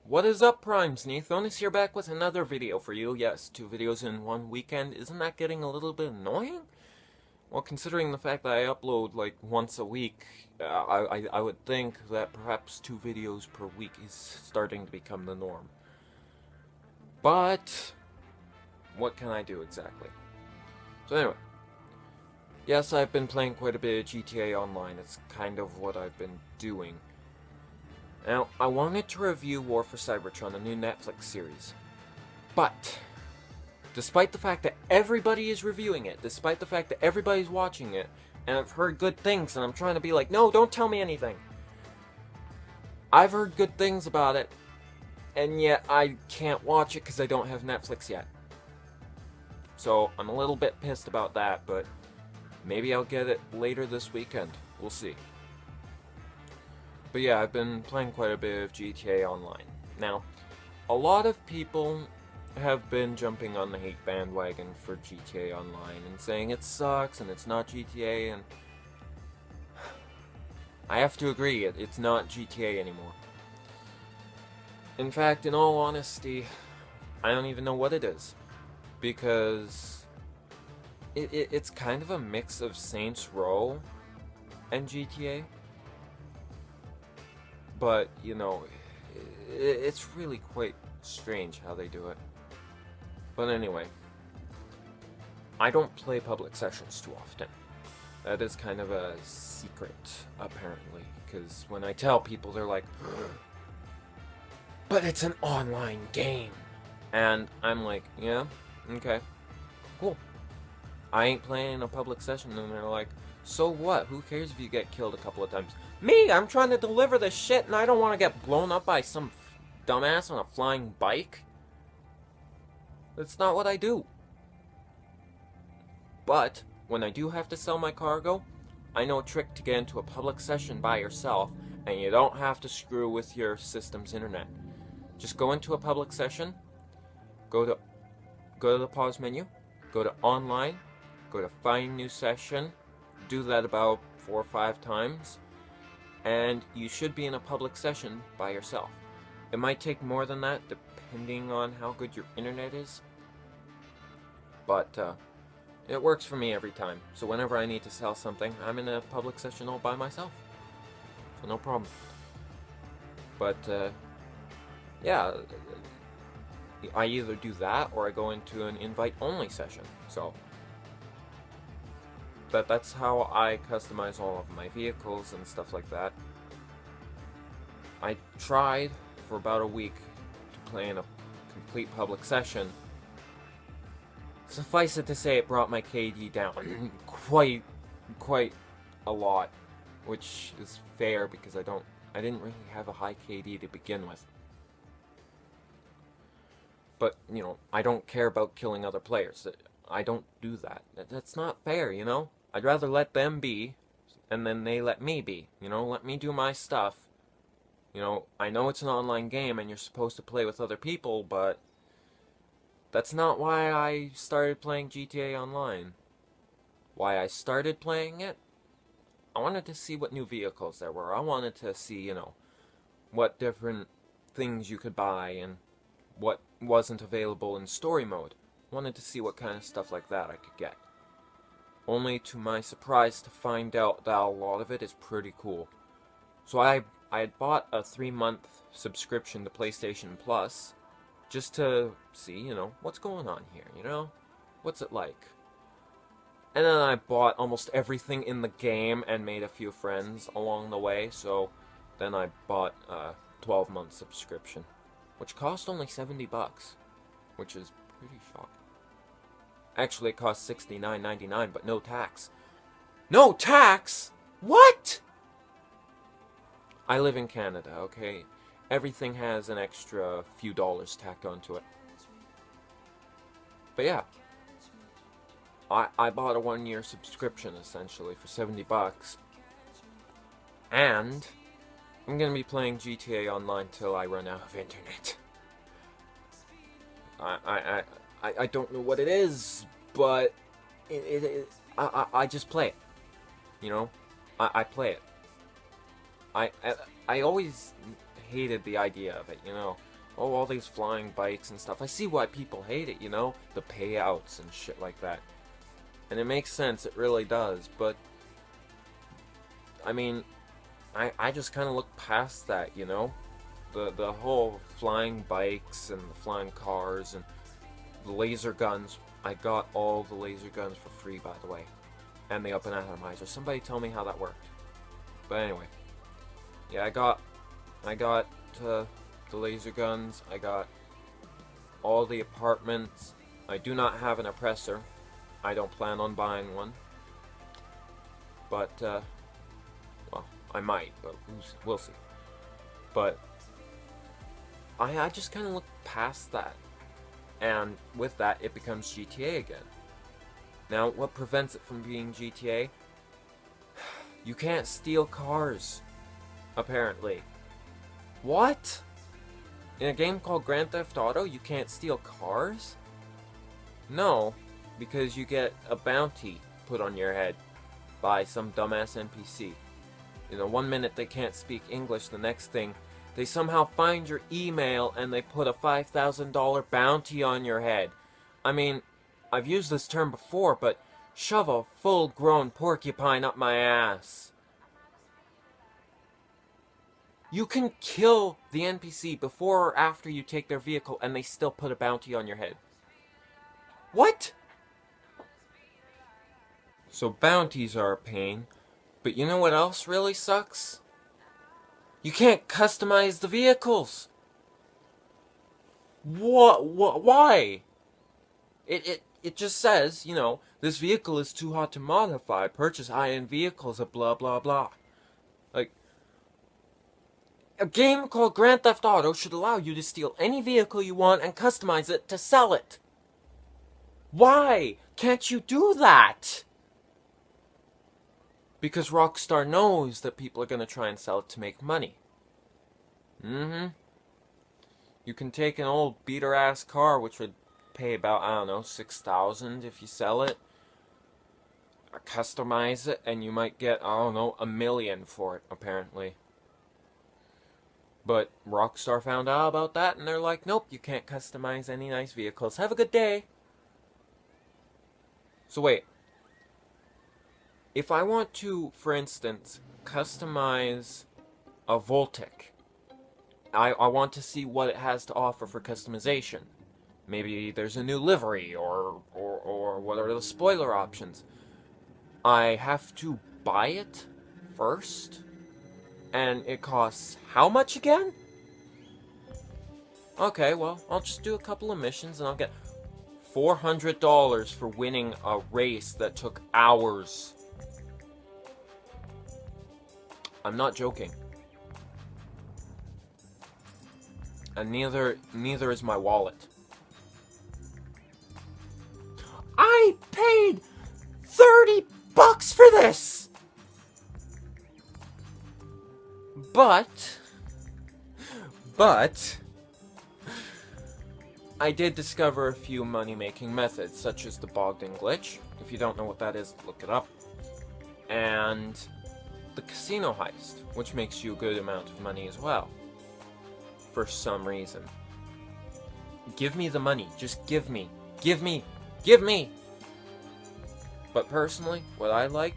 What is up, Primes? Neathonis here, back with another video for you. Yes, 2 videos in one weekend. Isn't that getting a little bit annoying? Well, considering the fact that I upload like once a week, I would think that perhaps 2 videos per week is starting to become the norm. But what can I do exactly? So anyway, yes, I've been playing quite a bit of GTA Online. It's kind of what I've been doing. Now, I wanted to review War for Cybertron, a new Netflix series. But, despite the fact that everybody is reviewing it, despite the fact that everybody's watching it, and I've heard good things, and I'm trying to be like, no, don't tell me anything. I've heard good things about it, and yet I can't watch it because I don't have Netflix yet. So, I'm a little bit pissed about that, but maybe I'll get it later this weekend. We'll see. But yeah, I've been playing quite a bit of GTA Online. Now, a lot of people have been jumping on the hate bandwagon for GTA Online and saying it sucks and it's not GTA, and I have to agree, it's not GTA anymore. In fact, in all honesty, I don't even know what it is, because it's kind of a mix of Saints Row and GTA. But, you know, it's really quite strange how they do it. But anyway, I don't play public sessions too often. That is kind of a secret, apparently, because when I tell people, they're like, but it's an online game. And I'm like, yeah, okay, cool. I ain't playing a public session, and they're like, so what? Who cares if you get killed a couple of times? Me, I'm trying to deliver this shit and I don't want to get blown up by some dumbass on a flying bike. That's not what I do. But, when I do have to sell my cargo, I know a trick to get into a public session by yourself, and you don't have to screw with your system's internet. Just go into a public session, go to the pause menu, go to online, go to find new session, do that about 4 or 5 times, and you should be in a public session by yourself. It might take more than that, depending on how good your internet is, but it works for me every time. So whenever I need to sell something, I'm in a public session all by myself, so no problem. But yeah, I either do that or I go into an invite-only session. So that's how I customize all of my vehicles and stuff like that. I tried for about a week to play in a complete public session. Suffice it to say, it brought my KD down quite a lot, which is fair because I didn't really have a high KD to begin with. But, you know, I don't care about killing other players. I don't do that. That's not fair, you know? I'd rather let them be, and then they let me be. You know, let me do my stuff. You know, I know it's an online game and you're supposed to play with other people, but that's not why I started playing GTA Online. Why I started playing it? I wanted to see what new vehicles there were. I wanted to see, you know, what different things you could buy and what wasn't available in story mode. I wanted to see what kind of stuff like that I could get. Only to my surprise to find out that a lot of it is pretty cool. So I had bought a 3-month subscription to PlayStation Plus just to see, you know, what's going on here, you know? What's it like? And then I bought almost everything in the game and made a few friends along the way, so then I bought a 12-month subscription, which cost only $70, which is pretty shocking. Actually, it cost $69.99, but no tax. No tax? What? I live in Canada, okay? Everything has an extra few dollars tacked onto it. But yeah, I bought a 1-year subscription, essentially, for $70. And I'm gonna be playing GTA Online till I run out of internet. I don't know what it is, but I just play it. You know, I play it. I always hated the idea of it, you know. Oh, all these flying bikes and stuff. I see why people hate it, you know? The payouts and shit like that. And it makes sense, it really does, but I mean, I just kind of look past that, you know? The whole flying bikes and the flying cars and the laser guns. I got all the laser guns for free, by the way. And the up and atomizer. Somebody tell me how that worked. But anyway. Yeah, I got the laser guns. I got all the apartments. I do not have an oppressor. I don't plan on buying one. But, well, I might, but we'll see. But I just kind of look past that. And with that, it becomes GTA again. Now, what prevents it from being GTA? You can't steal cars, apparently. What? In a game called Grand Theft Auto, you can't steal cars? No, because you get a bounty put on your head by some dumbass NPC. You know, one minute they can't speak English, the next thing, they somehow find your email and they put a $5,000 bounty on your head. I mean, I've used this term before, but shove a full-grown porcupine up my ass. You can kill the NPC before or after you take their vehicle and they still put a bounty on your head. What? So bounties are a pain, but you know what else really sucks? You can't customize the vehicles. Why? It just says, you know, this vehicle is too hot to modify. Purchase high-end vehicles, blah blah blah. Like, a game called Grand Theft Auto should allow you to steal any vehicle you want and customize it to sell it. Why can't you do that? Because Rockstar knows that people are going to try and sell it to make money. You can take an old beater-ass car, which would pay about, I don't know, $6,000 if you sell it. Customize it, and you might get, I don't know, $1 million for it, apparently. But Rockstar found out about that, and they're like, nope, you can't customize any nice vehicles. Have a good day. So wait. If I want to, for instance, customize a Voltic, I want to see what it has to offer for customization. Maybe there's a new livery, or what are the spoiler options. I have to buy it first, and it costs how much again? Okay, well, I'll just do a couple of missions, and I'll get $400 for winning a race that took hours. I'm not joking. And neither is my wallet. I paid $30 for this! But I did discover a few money-making methods, such as the Bogdan glitch. If you don't know what that is, look it up. And the casino heist, which makes you a good amount of money as well. For some reason. Give me the money. Just give me. Give me. Give me! But personally, what I like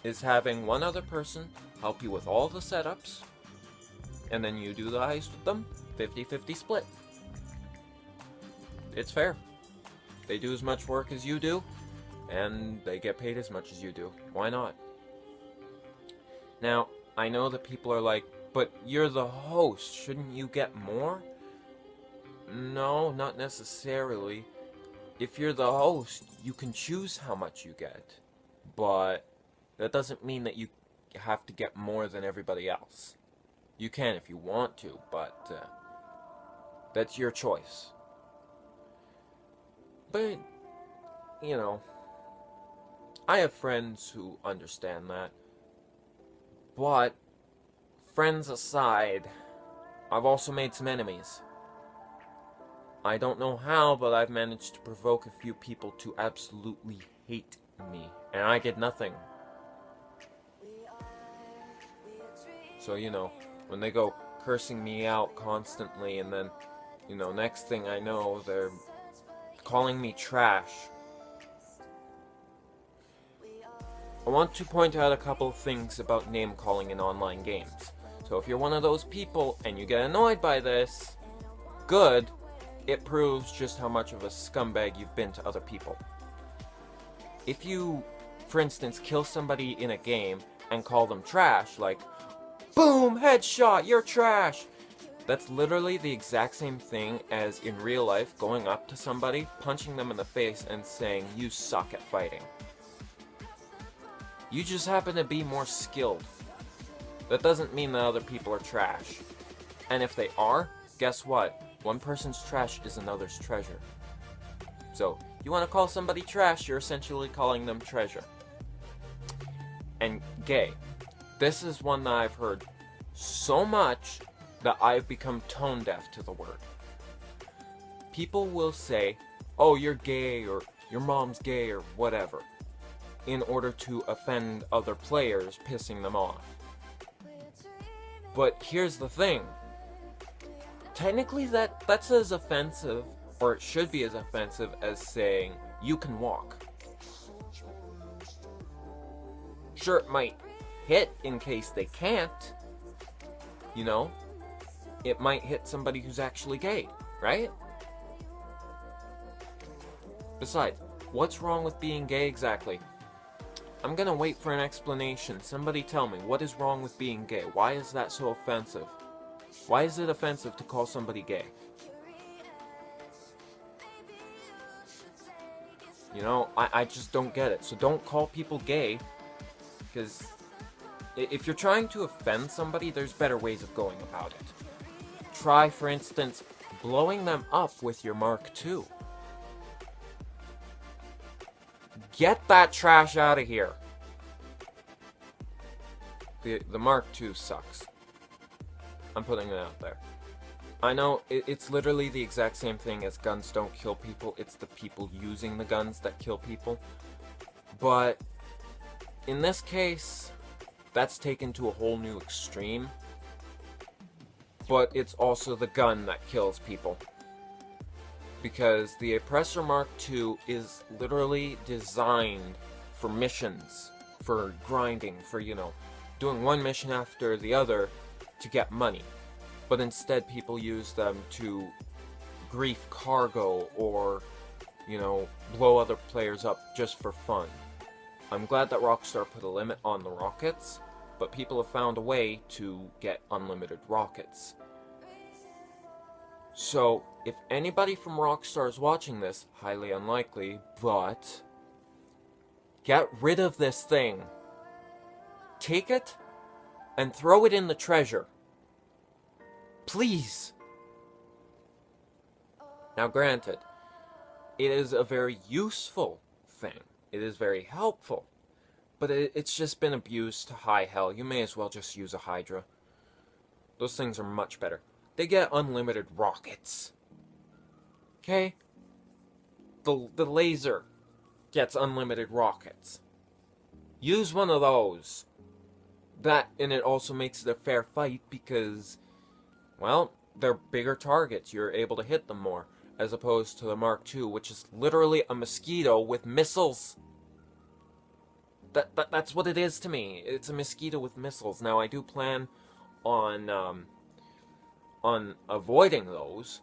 is having one other person help you with all the setups, and then you do the heist with them, 50-50 split. It's fair. They do as much work as you do, and they get paid as much as you do. Why not? Now, I know that people are like, but you're the host, shouldn't you get more? No, not necessarily. If you're the host, you can choose how much you get, but that doesn't mean that you have to get more than everybody else. You can if you want to, but that's your choice. But, you know, I have friends who understand that. But, friends aside, I've also made some enemies. I don't know how, but I've managed to provoke a few people to absolutely hate me. And I get nothing. So, you know, when they go cursing me out constantly and then You know, next thing I know, they're calling me trash. I want to point out a couple of things about name calling in online games. So if you're one of those people and you get annoyed by this, good, it proves just how much of a scumbag you've been to other people. If you, for instance, kill somebody in a game and call them trash, like, boom, headshot, you're trash, that's literally the exact same thing as in real life going up to somebody, punching them in the face and saying, you suck at fighting. You just happen to be more skilled. That doesn't mean that other people are trash. And if they are, guess what? One person's trash is another's treasure. So, you want to call somebody trash, you're essentially calling them treasure. And gay. This is one that I've heard so much that I've become tone deaf to the word. People will say, oh, you're gay, or your mom's gay, or whatever, in order to offend other players, pissing them off. But here's the thing. Technically that's as offensive, or it should be as offensive as saying, you can walk. Sure, it might hit in case they can't. You know? It might hit somebody who's actually gay, right? Besides, what's wrong with being gay exactly? I'm gonna wait for an explanation. Somebody tell me, what is wrong with being gay? Why is that so offensive? Why is it offensive to call somebody gay? You know, I just don't get it. So don't call people gay, because if you're trying to offend somebody, there's better ways of going about it. Try, for instance, blowing them up with your Mark II. Get that trash out of here. The Mark II sucks. I'm putting it out there. I know it's literally the exact same thing as guns don't kill people. It's the people using the guns that kill people. But in this case, that's taken to a whole new extreme. But it's also the gun that kills people. Because the Oppressor Mark II is literally designed for missions, for grinding, for, you know, doing one mission after the other to get money. But instead people use them to grief cargo or, you know, blow other players up just for fun. I'm glad that Rockstar put a limit on the rockets, but people have found a way to get unlimited rockets. So, if anybody from Rockstar is watching this, highly unlikely, but get rid of this thing. Take it and throw it in the treasure. Please. Now granted, it is a very useful thing. It is very helpful. But it's just been abused to high hell. You may as well just use a Hydra. Those things are much better. They get unlimited rockets. Okay? The laser gets unlimited rockets. Use one of those. That, and it also makes it a fair fight because, well, they're bigger targets. You're able to hit them more. As opposed to the Mark II, which is literally a mosquito with missiles. That's what it is to me. It's a mosquito with missiles. Now, I do plan on avoiding those,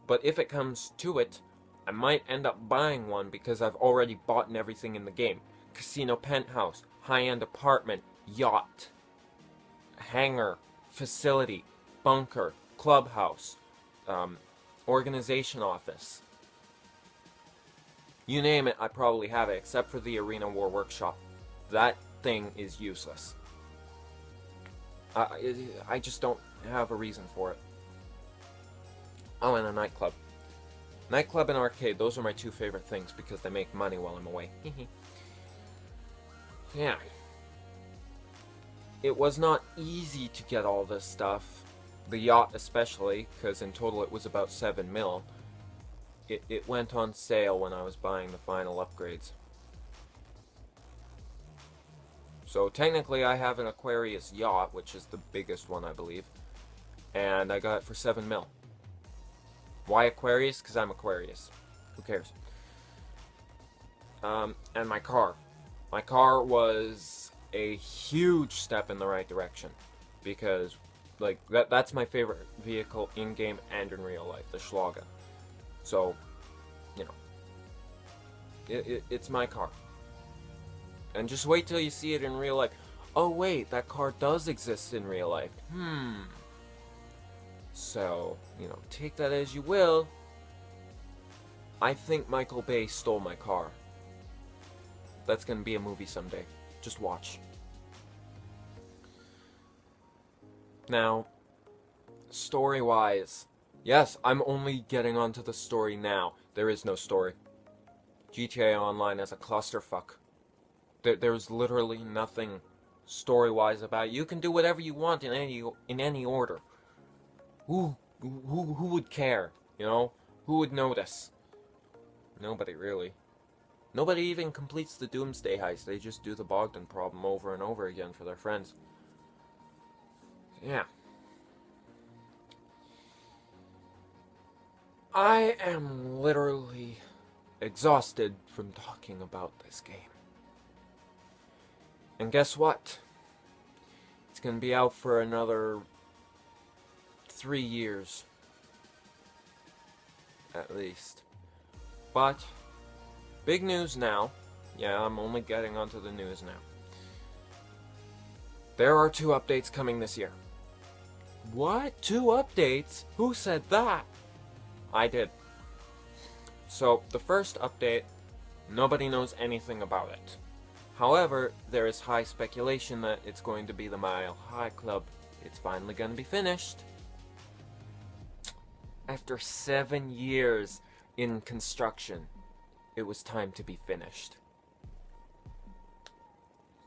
but if it comes to it, I might end up buying one because I've already bought everything in the game. Casino penthouse, high-end apartment, yacht, hangar, facility, bunker, clubhouse, organization office. You name it, I probably have it, except for the Arena War Workshop. That thing is useless. I just don't have a reason for it. Oh, and a nightclub. Nightclub and arcade, those are my two favorite things because they make money while I'm away. Yeah. It was not easy to get all this stuff. The yacht especially, because in total it was about 7 mil. It went on sale when I was buying the final upgrades. So technically I have an Aquarius yacht, which is the biggest one I believe. And I got it for 7 mil. Why Aquarius? Because I'm Aquarius. Who cares? And my car. My car was a huge step in the right direction. Because, like, that's my favorite vehicle in-game and in real life, the Schlager. So, you know, it's my car. And just wait till you see it in real life. Oh wait, that car does exist in real life. So, you know, take that as you will. I think Michael Bay stole my car. That's gonna be a movie someday. Just watch. Now, story-wise, yes, I'm only getting onto the story now. There is no story. GTA Online is a clusterfuck. There's literally nothing story-wise about it. You can do whatever you want in any order. Who would care? You know, who would notice? Nobody really. Nobody even completes the Doomsday heist. They just do the Bogdan problem over and over again for their friends. Yeah. I am literally exhausted from talking about this game. And guess what? It's gonna be out for another 3 years. At least. But, big news now. Yeah, I'm only getting onto the news now. There are 2 updates coming this year. What? 2 updates? Who said that? I did. So, the first update, nobody knows anything about it. However, there is high speculation that it's going to be the Mile High Club. It's finally going to be finished. After 7 years in construction, it was time to be finished.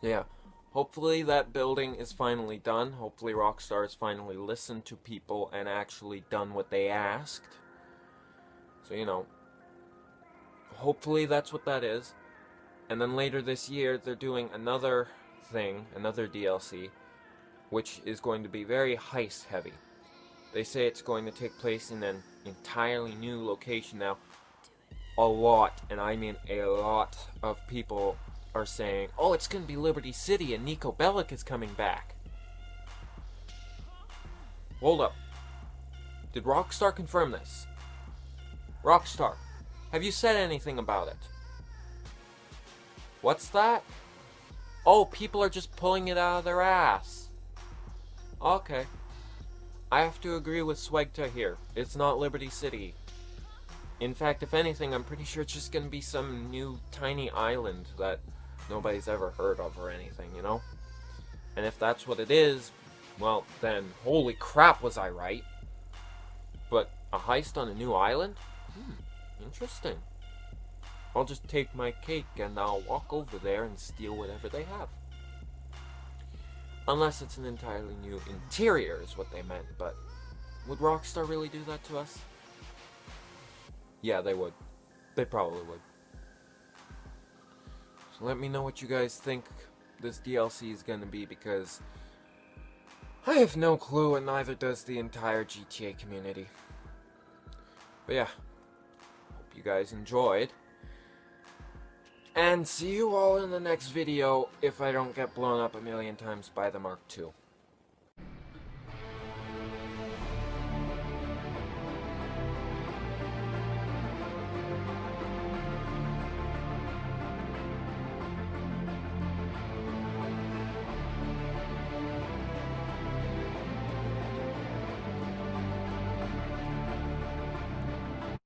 Yeah, hopefully that building is finally done. Hopefully Rockstar has finally listened to people and actually done what they asked. So, you know, hopefully that's what that is. And then later this year, they're doing another thing, another DLC, which is going to be very heist heavy. They say it's going to take place in an entirely new location now. A lot, and I mean a lot, of people are saying, oh, it's going to be Liberty City and Niko Bellic is coming back. Hold up. Did Rockstar confirm this? Rockstar, have you said anything about it? What's that? Oh, people are just pulling it out of their ass. Okay. I have to agree with Swegta here. It's not Liberty City. In fact, if anything, I'm pretty sure it's just gonna be some new tiny island that nobody's ever heard of or anything, you know? And if that's what it is, well, then holy crap was I right. But a heist on a new island? Interesting. I'll just take my cake and I'll walk over there and steal whatever they have. Unless it's an entirely new interior is what they meant, but would Rockstar really do that to us? Yeah, they would. They probably would. So let me know what you guys think this DLC is gonna be, because I have no clue and neither does the entire GTA community. But yeah, hope you guys enjoyed. And see you all in the next video if I don't get blown up a million times by the Mark II.